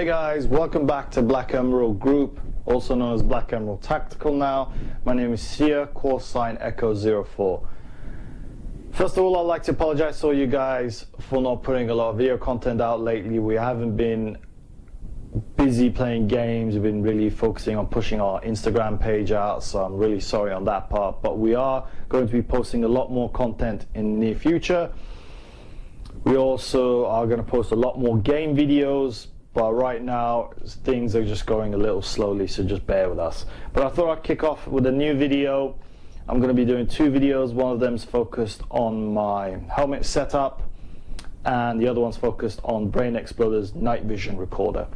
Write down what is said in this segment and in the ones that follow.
Hey guys, welcome back to Black Emerald Group, also known as Black Emerald Tactical now. My name is Sia, call sign Echo 04. First of all, I'd like to apologize to all you guys for not putting a lot of video content out lately. We haven't been busy playing games, we've been really focusing on pushing our Instagram page out, so I'm really sorry on that part. But we are going to be posting a lot more content in the near future. We also are going to post a lot more game videos, but right now things are just going a little slowly, so just bear with us. But I thought I'd kick off with a new video. I'm going to be doing two videos. One of them is focused on my helmet setup, and the other one's focused on Brainexploder's night vision recorder,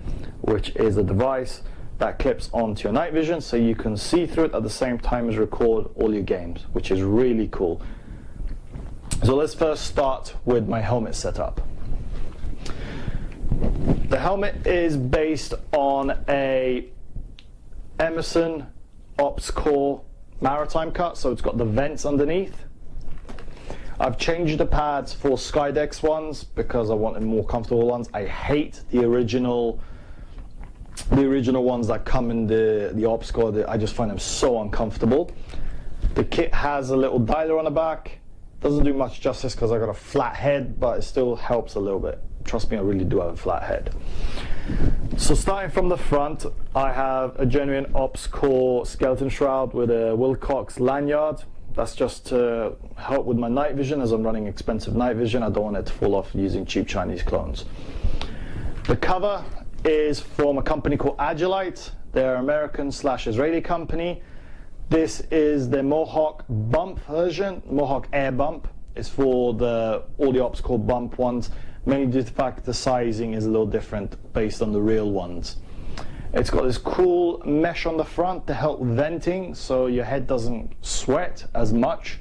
which is a device that clips onto your night vision so you can see through it at the same time as record all your games, which is really cool. So let's first start with my helmet setup. The helmet is based on a Emerson Ops Core maritime cut, so it's got the vents underneath. I've changed the pads for Skydex ones because I wanted more comfortable ones. I hate the original ones that come in the Ops Core. I just find them so uncomfortable. The kit has a little dialer on the back. Doesn't do much justice because I got a flat head, but it still helps a little bit. Trust me, I really do have a flat head. So starting from the front, I have a genuine Ops Core skeleton shroud with a Wilcox lanyard. That's just to help with my night vision, as I'm running expensive night vision. I don't want it to fall off using cheap Chinese clones. The cover is from a company called Agilite. They're an American/Israeli company. This is the Mohawk bump version, Mohawk Air Bump. It's for all the Ops Core bump ones, mainly due to the fact the sizing is a little different based on the real ones. It's got this cool mesh on the front to help venting so your head doesn't sweat as much.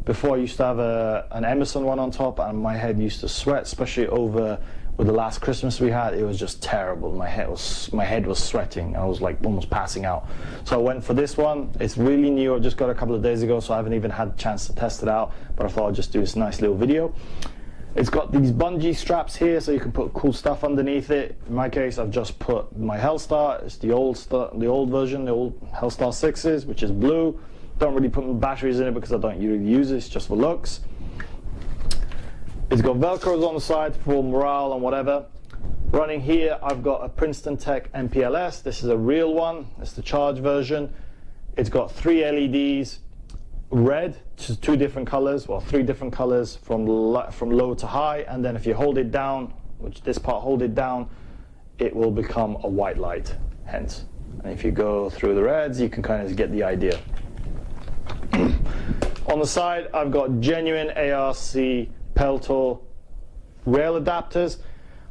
Before I used to have an Emerson one on top, and my head used to sweat, especially over with the last Christmas we had. It was just terrible. My head was sweating. I was like almost passing out. So I went for this one. It's really new. I just got it a couple of days ago, so I haven't even had a chance to test it out, but I thought I'd just do this nice little video. It's got these bungee straps here so you can put cool stuff underneath it. In my case, I've just put my Hellstar. It's the old version, the old Hellstar 6s, which is blue. Don't really put my batteries in it because I don't really use it. It's just for looks. It's got Velcros on the side for morale and whatever. Running here, I've got a Princeton Tech MPLS. This is a real one. It's the charge version. It's got 3 LEDs. Red, two different colors, well, 3 different colors from low to high, and then if you hold it down, which this part hold it down, it will become a white light, hence. And if you go through the reds, you can kind of get the idea. On the side, I've got genuine ARC Peltor rail adapters.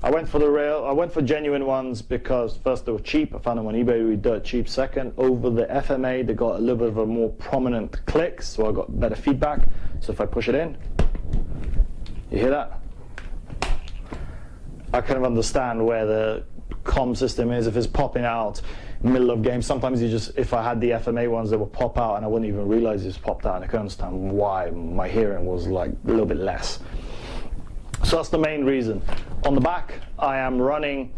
I went for genuine ones because first they were cheap. I found them on eBay really dirt cheap. Second, over the FMA, they got a little bit of a more prominent click, so I got better feedback. So if I push it in, you hear that? I kind of understand where the comm system is. If it's popping out middle of game, sometimes if I had the FMA ones, they would pop out and I wouldn't even realize it's popped out, and I can understand why my hearing was like a little bit less. So that's the main reason. On the back, I am running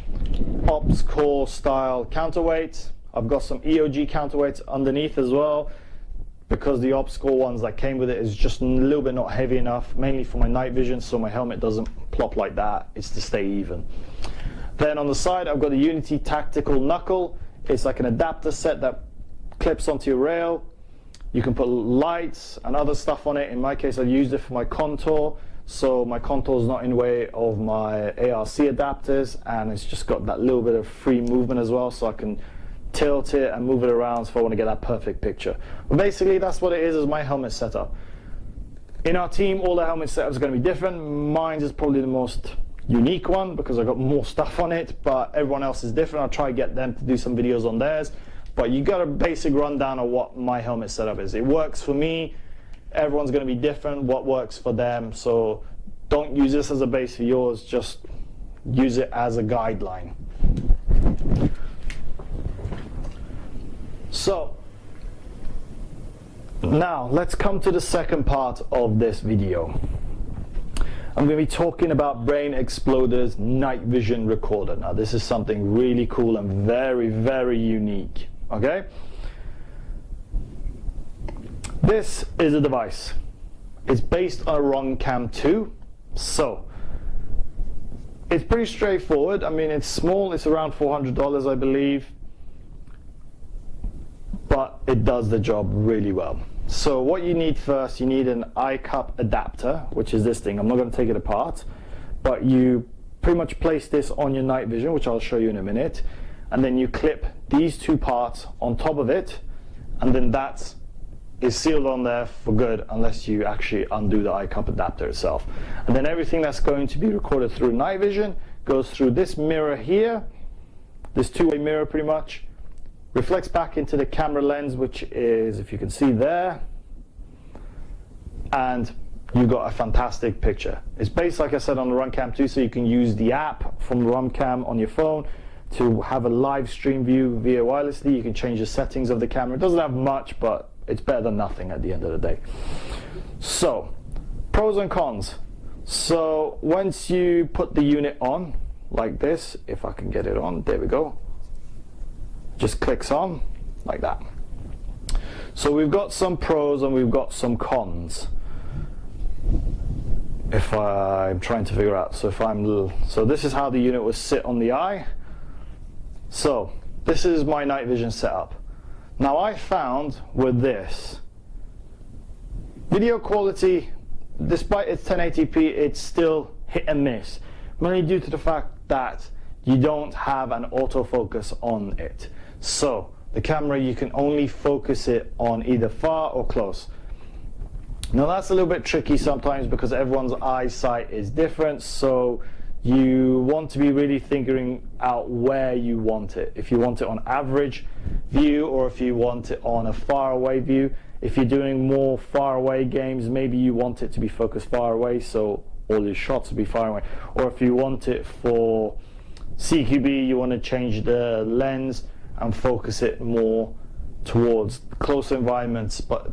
Ops Core style counterweights. I've got some EOG counterweights underneath as well, because the Ops Core ones that came with it is just a little bit not heavy enough, mainly for my night vision, so my helmet doesn't plop like that. It's to stay even. Then on the side, I've got the Unity Tactical Knuckle. It's like an adapter set that clips onto your rail. You can put lights and other stuff on it. In my case, I used it for my contour, so my contour is not in the way of my ARC adapters, and it's just got that little bit of free movement as well, so I can tilt it and move it around if I want to get that perfect picture. But basically, that's what it is my helmet setup. In our team, all the helmet setups are going to be different. Mine is probably the most unique one because I got more stuff on it, but everyone else is different. I'll try to get them to do some videos on theirs, but you got a basic rundown of what my helmet setup is. It works for me. Everyone's going to be different, what works for them, so don't use this as a base for yours, just use it as a guideline. So now let's come to the second part of this video. I'm going to be talking about Brainexploder's night vision recorder. Now this is something really cool and very, very unique, okay? This is a device. It's based on a ROMcam 2, so it's pretty straightforward. I mean, it's small, it's around $400 I believe, but it does the job really well. So what you need first, you need an eye cup adapter, which is this thing. I'm not going to take it apart, but you pretty much place this on your night vision, which I'll show you in a minute, and then you clip these two parts on top of it, and then that is sealed on there for good unless you actually undo the eye cup adapter itself. And then everything that's going to be recorded through night vision goes through this mirror here, this two-way mirror pretty much, reflects back into the camera lens, which is, if you can see there, and you got a fantastic picture. It's based, like I said, on the ROMcam 2, so you can use the app from the ROMcam on your phone to have a live stream view via wirelessly. You can change the settings of the camera. It doesn't have much, but it's better than nothing at the end of the day. So, pros and cons. So, once you put the unit on, like this, if I can get it on, there we go. Just clicks on like that. So we've got some pros and we've got some cons. If I'm trying to figure out, so this is how the unit will sit on the eye. So this is my night vision setup. Now I found with this, video quality, despite its 1080p, it's still hit and miss, mainly due to the fact that you don't have an autofocus on it. So the camera, you can only focus it on either far or close. Now that's a little bit tricky sometimes because everyone's eyesight is different, so you want to be really figuring out where you want it. If you want it on average view or if you want it on a far away view. If you're doing more far away games, maybe you want it to be focused far away, so all your shots will be far away. Or if you want it for CQB, you want to change the lens and focus it more towards closer environments, but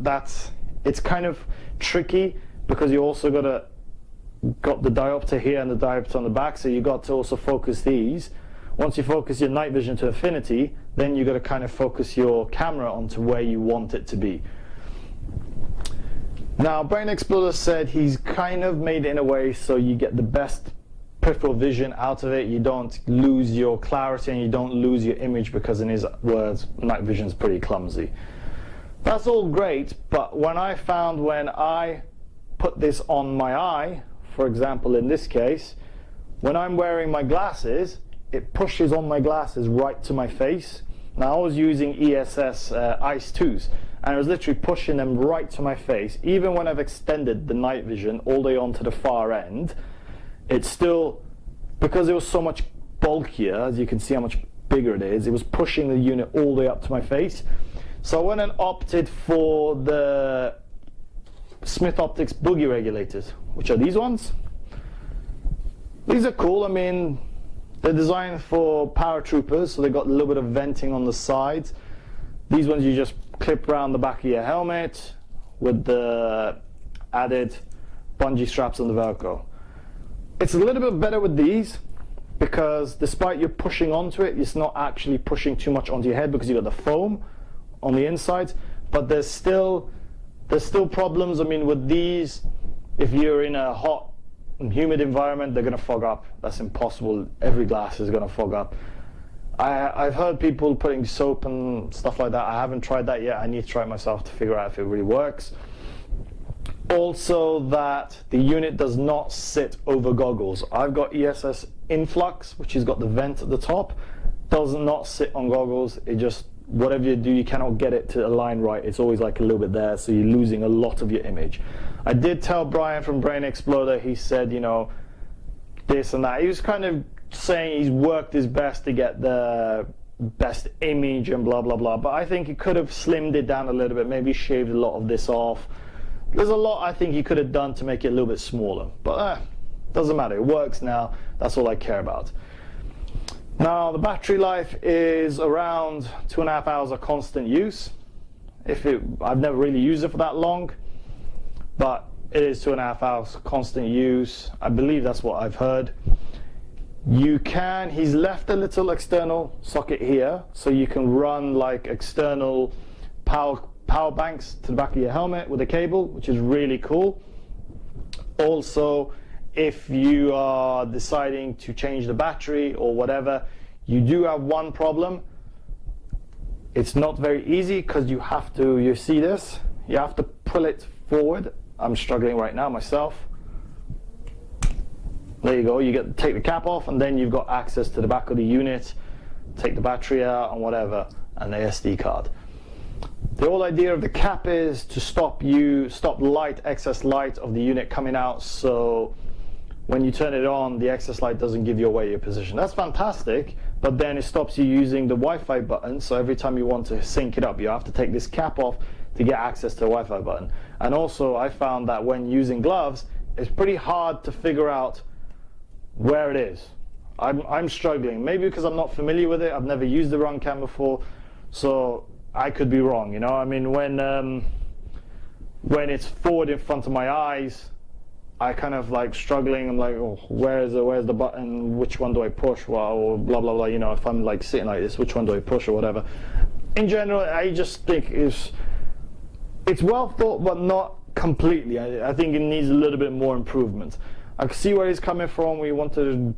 it's kind of tricky because you also got the diopter here and the diopter on the back, so you got to also focus these. Once you focus your night vision to infinity, then you got to kind of focus your camera onto where you want it to be. Now Brainexploder said he's kind of made it in a way so you get the best peripheral vision out of it. You don't lose your clarity and you don't lose your image because, in his words, night vision is pretty clumsy. That's all great, but when I put this on my eye, for example in this case, when I'm wearing my glasses, it pushes on my glasses right to my face. Now I was using ESS Ice 2s and I was literally pushing them right to my face. Even when I've extended the night vision all the way onto the far end, it's still, because it was so much bulkier, as you can see how much bigger it is, it was pushing the unit all the way up to my face. So I went and opted for the Smith Optics Boogie Regulators, which are these ones. These are cool. I mean, they're designed for paratroopers, so they got a little bit of venting on the sides. These ones you just clip around the back of your helmet with the added bungee straps and the Velcro. It's a little bit better with these because despite you pushing onto it, it's not actually pushing too much onto your head because you've got the foam on the inside, but there's still problems. I mean, with these, if you're in a hot and humid environment, they're going to fog up. That's impossible. Every glass is going to fog up. I've heard people putting soap and stuff like that. I haven't tried that yet. I need to try it myself to figure out if it really works. Also, that the unit does not sit over goggles. I've got ESS Influx, which has got the vent at the top. Does not sit on goggles. It just, whatever you do, you cannot get it to align right. It's always like a little bit there, so you're losing a lot of your image. I did tell Brian from Brainexploder, he said, you know, this and that. He was kind of saying he's worked his best to get the best image and blah, blah, blah. But I think he could have slimmed it down a little bit, maybe shaved a lot of this off. There's a lot I think he could have done to make it a little bit smaller. But doesn't matter. It works now. That's all I care about. Now, the battery life is around 2.5 hours of constant use. I've never really used it for that long, but It is 2.5 hours constant use. I believe that's what I've heard. He's left a little external socket here, so you can run like external power banks to the back of your helmet with a cable, which is really cool. Also, if you are deciding to change the battery or whatever, you do have one problem. It's not very easy because you see this, you have to pull it forward. I'm struggling right now myself. There you go, take the cap off, and then you've got access to the back of the unit, take the battery out and whatever, and the SD card. The whole idea of the cap is to stop excess light of the unit coming out, so when you turn it on, the excess light doesn't give you away your position. That's fantastic, but then it stops you using the Wi-Fi button, so every time you want to sync it up, you have to take this cap off to get access to the Wi-Fi button. And also, I found that when using gloves, it's pretty hard to figure out where it is. I'm struggling, maybe because I'm not familiar with it. I've never used the run cam before, so I could be wrong, you know. I mean, when it's forward in front of my eyes, I kind of like struggling. I'm like, oh, where's the button? Which one do I push? Well, or blah blah blah. You know, if I'm like sitting like this, which one do I push or whatever? In general, I just think it's well thought, but not completely. I think it needs a little bit more improvement. I can see where he's coming from. We want to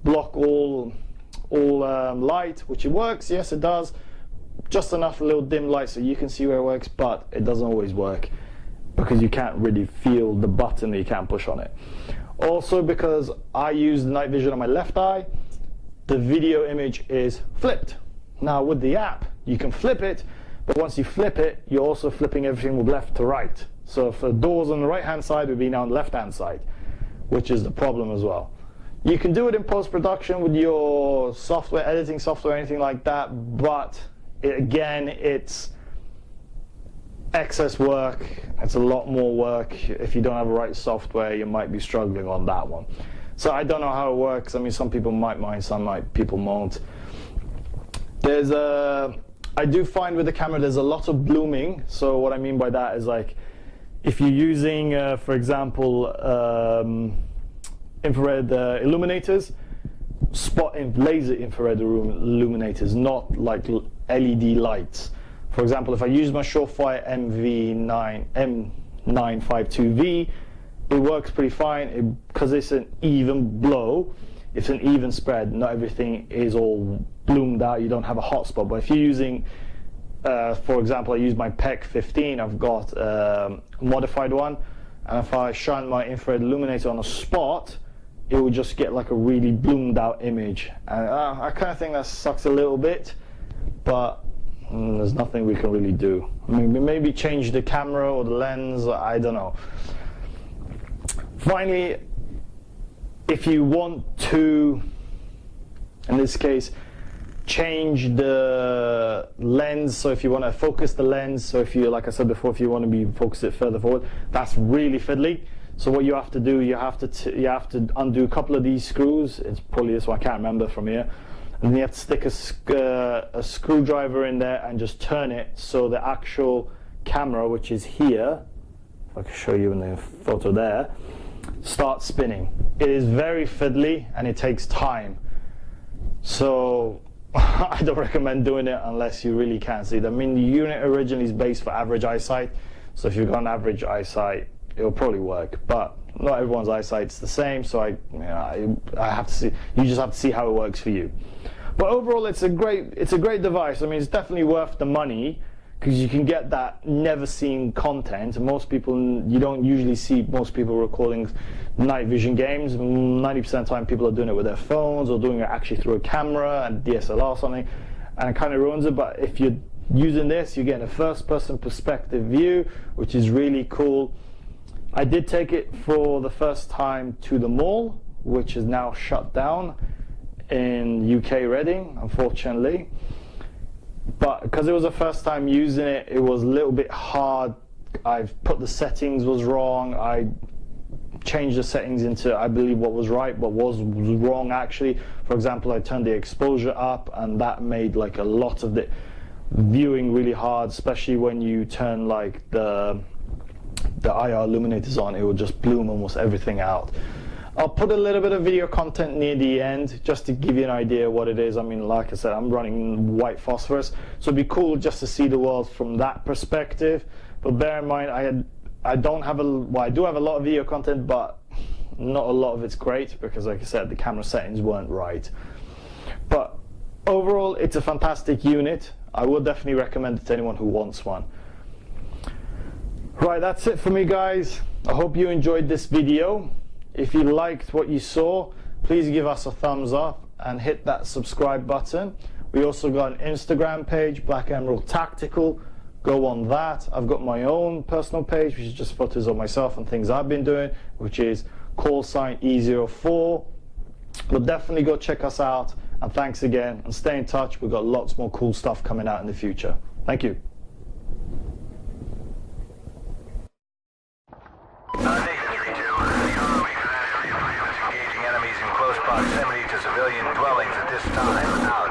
block all light, which it works. Yes, it does. Just enough little dim light so you can see where it works, but it doesn't always work because you can't really feel the button that you can't push on it. Also, because I use the night vision on my left eye, the video image is flipped. Now with the app, you can flip it, but once you flip it, you're also flipping everything from left to right. So if the doors on the right hand side would be now on the left hand side, which is the problem as well. You can do it in post-production with your software, editing software, anything like that, but again, it's excess work. It's a lot more work. If you don't have the right software, you might be struggling on that one. So I don't know how it works. I mean, some people might mind, people won't. I do find with the camera there's a lot of blooming. So what I mean by that is, like, if you're using, for example, infrared illuminators, laser infrared illuminators, not like LED lights. For example, if I use my Surefire M952V, it works pretty fine because it's an even blow. It's an even spread. Not everything is all bloomed out. You don't have a hot spot. But if you're using, for example, I use my PEC 15. I've got a modified one, and if I shine my infrared illuminator on a spot, it will just get like a really bloomed out image. And I kind of think that sucks a little bit, but there's nothing we can really do. I mean, maybe change the camera or the lens, I don't know. Finally, if you want to, in this case, change the lens, so if you want to focus the lens, so if you, like I said before, if you want to focus it further forward, that's really fiddly. So what you have to do, you have to undo a couple of these screws. It's probably this one, I can't remember from here. And then you have to stick a screwdriver in there and just turn it so the actual camera, which is here, if I can show you in the photo there, starts spinning. It is very fiddly and it takes time. So I don't recommend doing it unless you really can't see it. I mean, the unit originally is based for average eyesight, so if you've got an average eyesight, it'll probably work. But not everyone's eyesight's the same, so I have to see. You just have to see how it works for you. But overall, it's a great device. I mean, it's definitely worth the money because you can get that never seen content. Most people, you don't usually see most people recording night vision games. 90% of the time, people are doing it with their phones or doing it actually through a camera and DSLR or something, and it kind of ruins it. But if you're using this, you get a first-person perspective view, which is really cool. I did take it for the first time to the mall, which is now shut down in UK Reading, unfortunately. But because it was the first time using it, it was a little bit hard. I've put the settings was wrong. I changed the settings into, I believe, what was right, but was wrong actually. For example, I turned the exposure up, and that made like a lot of the viewing really hard, especially when you turn like the the IR illuminators on, it will just bloom almost everything out. I'll put a little bit of video content near the end just to give you an idea what it is. I mean, like I said, I'm running white phosphorus, so it'd be cool just to see the world from that perspective. But bear in mind, I don't have I do have a lot of video content, but not a lot of it's great because, like I said, the camera settings weren't right. But overall, it's a fantastic unit. I would definitely recommend it to anyone who wants one. Right, that's it for me, guys. I hope you enjoyed this video. If you liked what you saw, please give us a thumbs up and hit that subscribe button. We also got an Instagram page, Black Emerald Tactical. Go on that. I've got my own personal page, which is just photos of myself and things I've been doing, which is callsign E04. But definitely go check us out. And thanks again. And stay in touch. We've got lots more cool stuff coming out in the future. Thank you. Engaging enemies in close proximity to civilian dwellings at this time. Out.